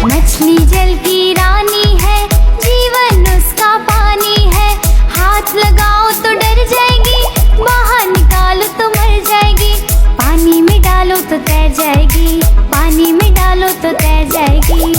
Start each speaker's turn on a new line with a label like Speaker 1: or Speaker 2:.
Speaker 1: मछली जल की रानी है, जीवन उसका पानी है। हाथ लगाओ तो डर जाएगी, बाहर निकालो तो मर जाएगी। पानी में डालो तो तैर जाएगी, पानी में डालो तो तैर जाएगी।